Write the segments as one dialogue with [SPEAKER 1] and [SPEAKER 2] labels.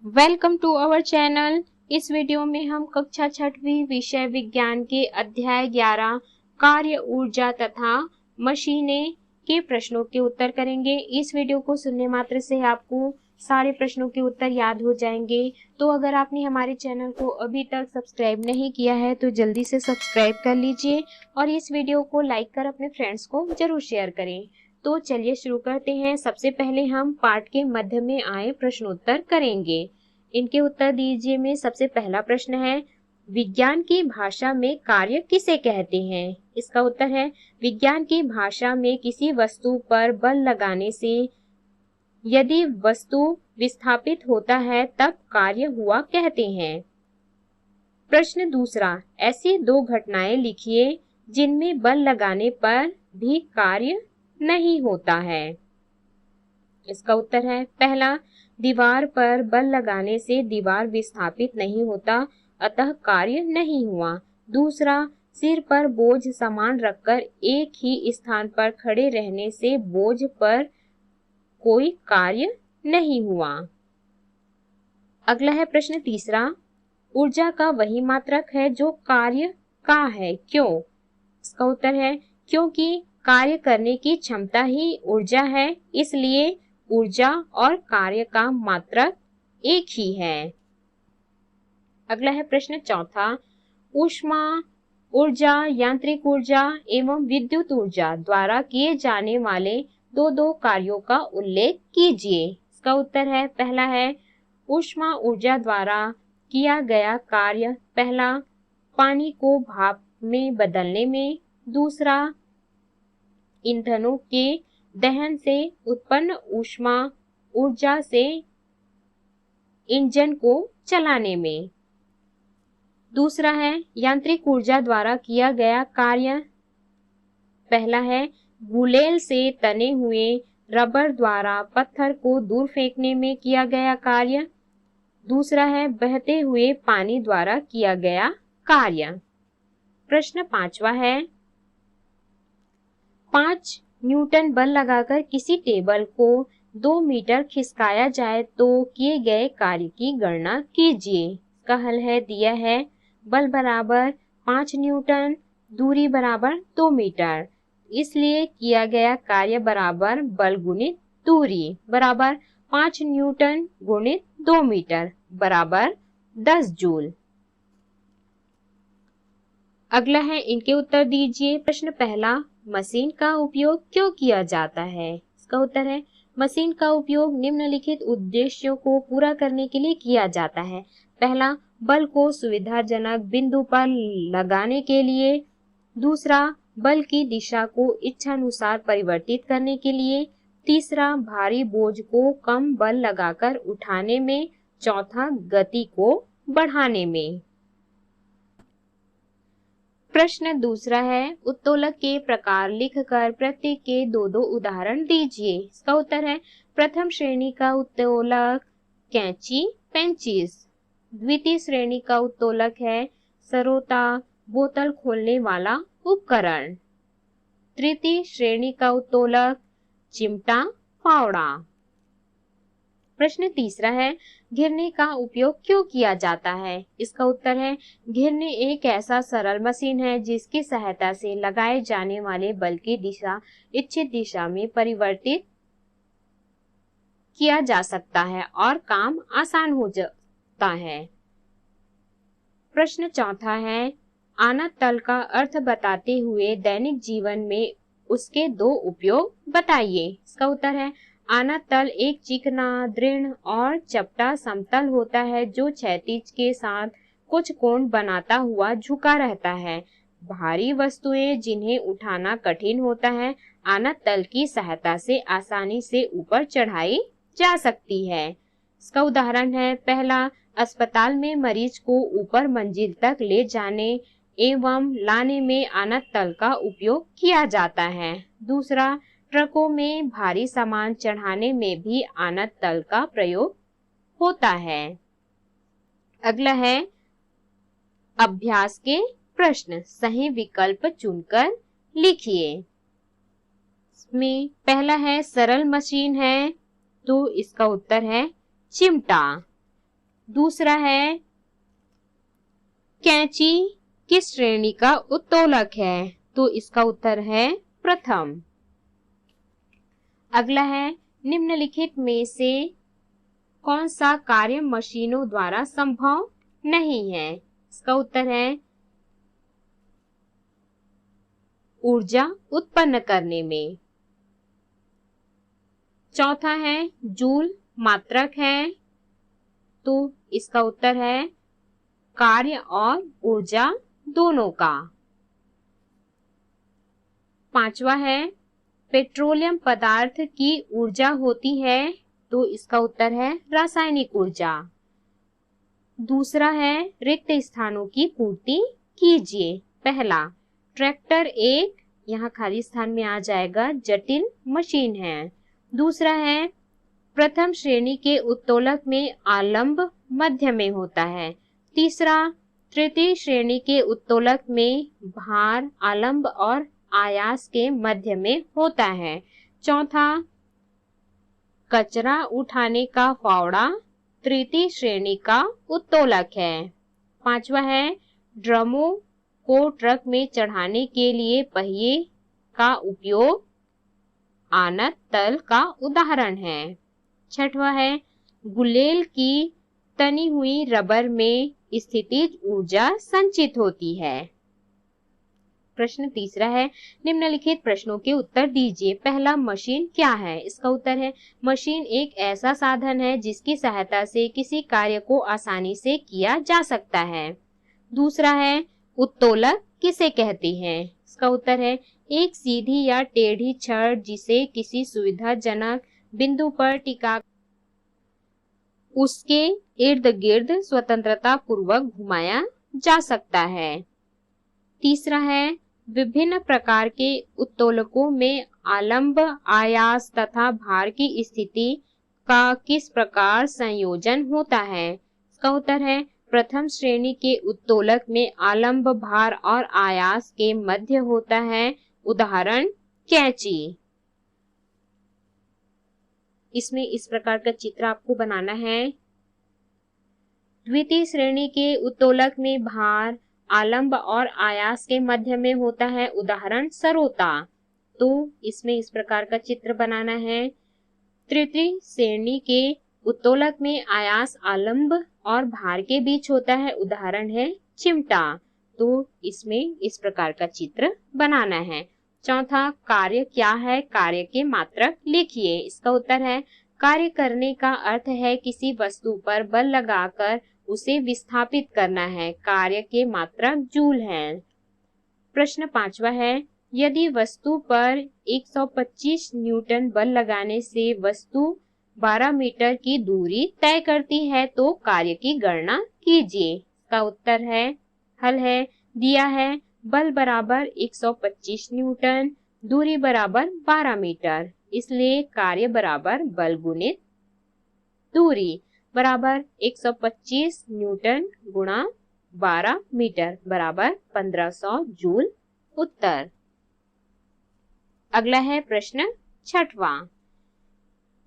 [SPEAKER 1] Welcome to our channel. इस video में हम कक्षा 6वीं विषय विज्ञान के अध्याय 11 कार्य ऊर्जा तथा मशीनें के प्रश्नों के उत्तर करेंगे। इस वीडियो को सुनने मात्र से आपको सारे प्रश्नों के उत्तर याद हो जाएंगे। तो अगर आपने हमारे चैनल को अभी तक सब्सक्राइब नहीं किया है तो जल्दी से सब्सक्राइब कर लीजिए और इस वीडियो को लाइक कर अपने फ्रेंड्स को जरूर शेयर करें। तो चलिए शुरू करते हैं। सबसे पहले हम पाठ के मध्य में आए प्रश्नोत्तर करेंगे। इनके उत्तर दीजिए में सबसे पहला प्रश्न है, विज्ञान की भाषा में कार्य किसे कहते हैं? इसका उत्तर है, विज्ञान की भाषा में किसी वस्तु पर बल लगाने से यदि वस्तु विस्थापित होता है तब कार्य हुआ कहते हैं। प्रश्न दूसरा, ऐसी दो घटनाएं लिखिए जिनमें बल लगाने पर भी कार्य नहीं होता है। इसका उत्तर है, पहला, दीवार पर बल लगाने से दीवार विस्थापित नहीं होता अतः कार्य नहीं हुआ। दूसरा, सिर पर बोझ सामान रखकर एक ही स्थान पर खड़े रहने से बोझ पर कोई कार्य नहीं हुआ। अगला है प्रश्न तीसरा, ऊर्जा का वही मात्रक है जो कार्य का है, क्यों? इसका उत्तर है, क्योंकि कार्य करने की क्षमता ही ऊर्जा है, इसलिए ऊर्जा और कार्य का मात्रक एक ही है। अगला है प्रश्न चौथा, ऊष्मा ऊर्जा, यांत्रिक ऊर्जा एवं विद्युत ऊर्जा द्वारा किए जाने वाले दो कार्यों का उल्लेख कीजिए। इसका उत्तर है, पहला है ऊष्मा ऊर्जा द्वारा किया गया कार्य, पहला पानी को भाप में बदलने में, दूसरा ईंधनों के दहन से उत्पन्न ऊष्मा ऊर्जा से इंजन को चलाने में। दूसरा है यांत्रिक ऊर्जा द्वारा किया गया कार्य, पहला है गुलेल से तने हुए रबर द्वारा पत्थर को दूर फेंकने में किया गया कार्य, दूसरा है बहते हुए पानी द्वारा किया गया कार्य। प्रश्न पांचवा है, 5 न्यूटन बल लगाकर किसी टेबल को 2 मीटर खिसकाया जाए तो किए गए कार्य की गणना कीजिए। इसका हल है दिया है, बल बराबर 5 न्यूटन, दूरी बराबर 2 मीटर, इसलिए किया गया कार्य बराबर बल गुणित दूरी बराबर 5 न्यूटन गुणित 2 मीटर बराबर 10 जूल। अगला है, इनके उत्तर दीजिए। प्रश्न पहला, मशीन का उपयोग क्यों किया जाता है? इसका उत्तर है, मशीन का उपयोग निम्नलिखित उद्देश्यों को पूरा करने के लिए किया जाता है। पहला, बल को सुविधाजनक बिंदु पर लगाने के लिए, दूसरा बल की दिशा को इच्छानुसार परिवर्तित करने के लिए, तीसरा भारी बोझ को कम बल लगाकर उठाने में, चौथा गति को बढ़ाने में। प्रश्न दूसरा है, उत्तोलक के प्रकार लिखकर प्रत्येक के दो उदाहरण दीजिए। इसका उत्तर है, प्रथम श्रेणी का उत्तोलक कैंची पेंचिस, द्वितीय श्रेणी का उत्तोलक है सरोता बोतल खोलने वाला उपकरण, तृतीय श्रेणी का उत्तोलक चिमटा फावड़ा। प्रश्न तीसरा है, घिरने का उपयोग क्यों किया जाता है? इसका उत्तर है, घिरने एक ऐसा सरल मशीन है जिसकी सहायता से लगाए जाने वाले बल की दिशा इच्छित दिशा में परिवर्तित किया जा सकता है और काम आसान हो जाता है। प्रश्न चौथा है, आनत तल का अर्थ बताते हुए दैनिक जीवन में उसके 2 उपयोग बताइए। इसका उत्तर है, आनत तल एक चिकना, दृढ़ और चपटा समतल होता है जो क्षैतिज के साथ कुछ कोण बनाता हुआ झुका रहता है। भारी वस्तुएं जिन्हें उठाना कठिन होता है, आनत तल की सहायता से आसानी से ऊपर चढ़ाई जा सकती है। इसका उदाहरण है, पहला, अस्पताल में मरीज को ऊपर मंजिल तक ले जाने एवं लाने में आनत तल का उपयोग किया जाता है। दूसरा, ट्रकों में भारी सामान चढ़ाने में भी आनत तल का प्रयोग होता है। अगला है, अभ्यास के प्रश्न, सही विकल्प चुनकर लिखिए। इसमें पहला है सरल मशीन है तो इसका उत्तर है चिमटा, दूसरा है कैंची किस श्रेणी का उत्तोलक है, तो इसका उत्तर है प्रथम। अगला है निम्नलिखित में से कौन सा कार्य मशीनों द्वारा संभव नहीं है, इसका उत्तर है ऊर्जा उत्पन्न करने में। चौथा है जूल मात्रक है, तो इसका उत्तर है कार्य और ऊर्जा दोनों का। पांचवा है पेट्रोलियम पदार्थ की ऊर्जा होती है, तो इसका उत्तर है रासायनिक ऊर्जा। दूसरा है रिक्त स्थानों की पूर्ति कीजिए। पहला ट्रैक्टर एक, यहाँ खाली स्थान में आ जाएगा जटिल मशीन है। दूसरा है प्रथम श्रेणी के उत्तोलक में आलंब मध्य में होता है। तीसरा तृतीय श्रेणी के उत्तोलक में भार आलंब और आयास के मध्य में होता है। चौथा कचरा उठाने का फावड़ा तृतीय श्रेणी का उत्तोलक है। पांचवा है ड्रमों को ट्रक में चढ़ाने के लिए पहिए का उपयोग आनत तल का उदाहरण है। छठवा है गुलेल की तनी हुई रबर में स्थितिज ऊर्जा संचित होती है। प्रश्न तीसरा है निम्नलिखित प्रश्नों के उत्तर दीजिए। पहला मशीन क्या है, इसका उत्तर है मशीन एक ऐसा साधन है जिसकी सहायता से किसी कार्य को आसानी से किया जा सकता है। दूसरा है उत्तोलक किसे कहते हैं, इसका उत्तर है एक सीधी या टेढ़ी छड़ जिसे किसी सुविधाजनक बिंदु पर टिका उसके इर्द गिर्द स्वतंत्रता पूर्वक घुमाया जा सकता है। तीसरा है विभिन्न प्रकार के उत्तोलकों में आलंब आयास तथा भार की स्थिति का किस प्रकार संयोजन होता है, इसका उत्तर है प्रथम श्रेणी के उत्तोलक में आलंब भार और आयास के मध्य होता है। उदाहरण कैंची। इसमें इस प्रकार का चित्र आपको बनाना है। द्वितीय श्रेणी के उत्तोलक में भार आलंब और आयास के मध्य में होता है। उदाहरण सरोता। तो इसमें इस प्रकार का चित्र बनाना है। तृतीय श्रेणी के उत्तोलक में आयास आलंब और भार के बीच होता है। उदाहरण है चिमटा। तो इसमें इस प्रकार का चित्र बनाना है। चौथा कार्य क्या है, कार्य के मात्रक लिखिए। इसका उत्तर है कार्य करने का अर्थ है किसी वस्तु पर बल लगाकर उसे विस्थापित करना है। कार्य के मात्रक जूल हैं। प्रश्न पांचवा है यदि वस्तु पर 125 न्यूटन बल लगाने से वस्तु 12 मीटर की दूरी तय करती है तो कार्य की गणना कीजिए। इसका उत्तर है हल है दिया है बल बराबर 125 न्यूटन, दूरी बराबर 12 मीटर, इसलिए कार्य बराबर बल गुणित दूरी बराबर 125 न्यूटन गुणा 12 मीटर बराबर 1500 जूल। उत्तर। अगला है प्रश्न छठवां।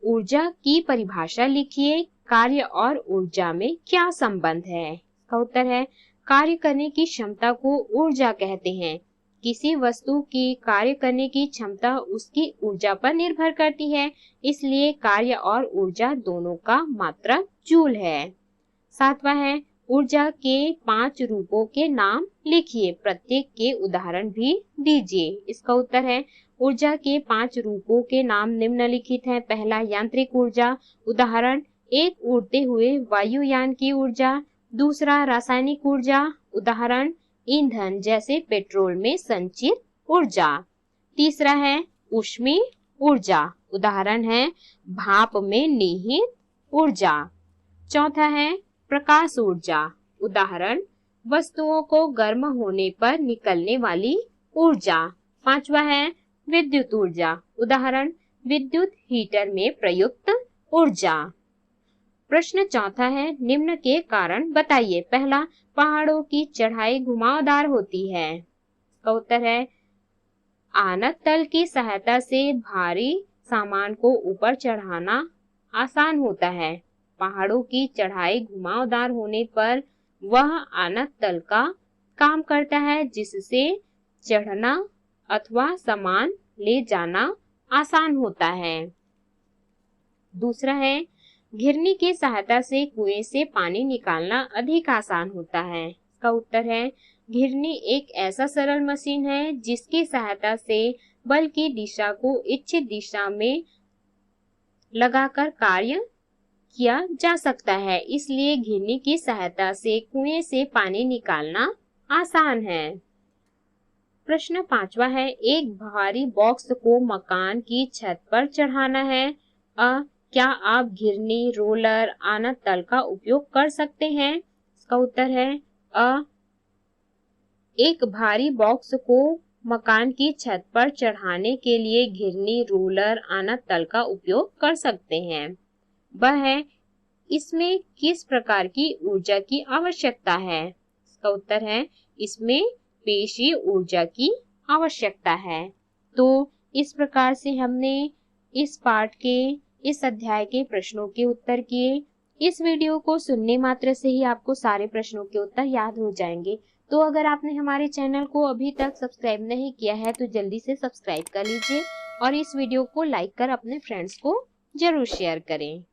[SPEAKER 1] ऊर्जा की परिभाषा लिखिए। कार्य और ऊर्जा में क्या संबंध है, इसका उत्तर है कार्य करने की क्षमता को ऊर्जा कहते हैं। किसी वस्तु की कार्य करने की क्षमता उसकी ऊर्जा पर निर्भर करती है, इसलिए कार्य और ऊर्जा दोनों का मात्रक जूल है। सातवां है ऊर्जा के 5 रूपों के नाम लिखिए, प्रत्येक के उदाहरण भी दीजिए। इसका उत्तर है ऊर्जा के 5 रूपों के नाम निम्नलिखित हैं। पहला यांत्रिक ऊर्जा, उदाहरण एक उड़ते हुए वायुयान की ऊर्जा। दूसरा रासायनिक ऊर्जा, उदाहरण ईंधन जैसे पेट्रोल में संचित ऊर्जा। तीसरा है ऊष्मीय ऊर्जा, उदाहरण है भाप में निहित ऊर्जा। चौथा है प्रकाश ऊर्जा, उदाहरण वस्तुओं को गर्म होने पर निकलने वाली ऊर्जा। पांचवा है विद्युत ऊर्जा, उदाहरण विद्युत हीटर में प्रयुक्त ऊर्जा। प्रश्न चौथा है निम्न के कारण बताइए। पहला पहाड़ों की चढ़ाई घुमावदार होती है, इसका उत्तर है आनत तल की सहायता से भारी सामान को ऊपर चढ़ाना आसान होता है। पहाड़ों की चढ़ाई घुमावदार होने पर वह आनत तल का काम करता है, जिससे चढ़ना अथवा सामान ले जाना आसान होता है। दूसरा है, घिरनी की सहायता से कुएं से पानी निकालना अधिक आसान होता है। इसका उत्तर है, घिरनी एक ऐसा सरल मशीन है जिसकी सहायता से बल की दिशा को इच्छित दिशा में लगाकर कार्य किया जा सकता है, इसलिए घिरनी की सहायता से कुएं से पानी निकालना आसान है। प्रश्न 5वां है, एक भारी बॉक्स को मकान की छत पर चढ़ाना है। क्या आप घिरनी, रोलर, आनत तल का उपयोग कर सकते हैं? इसका उत्तर है एक भारी बॉक्स को मकान की छत पर चढ़ाने के लिए घिरनी, रोलर, आनत तल का उपयोग कर सकते हैं। वह है, इसमें किस प्रकार की ऊर्जा की आवश्यकता है? इसका उत्तर है, इसमें पेशीय ऊर्जा की आवश्यकता है। तो इस प्रकार से हमने इस पाठ के इस अध्याय के प्रश्नों के उत्तर किए। इस वीडियो को सुनने मात्र से ही आपको सारे प्रश्नों के उत्तर याद हो जाएंगे। तो अगर आपने हमारे चैनल को अभी तक सब्सक्राइब नहीं किया है तो जल्दी से सब्सक्राइब कर लीजिए और इस वीडियो को लाइक कर अपने फ्रेंड्स को जरूर शेयर करें।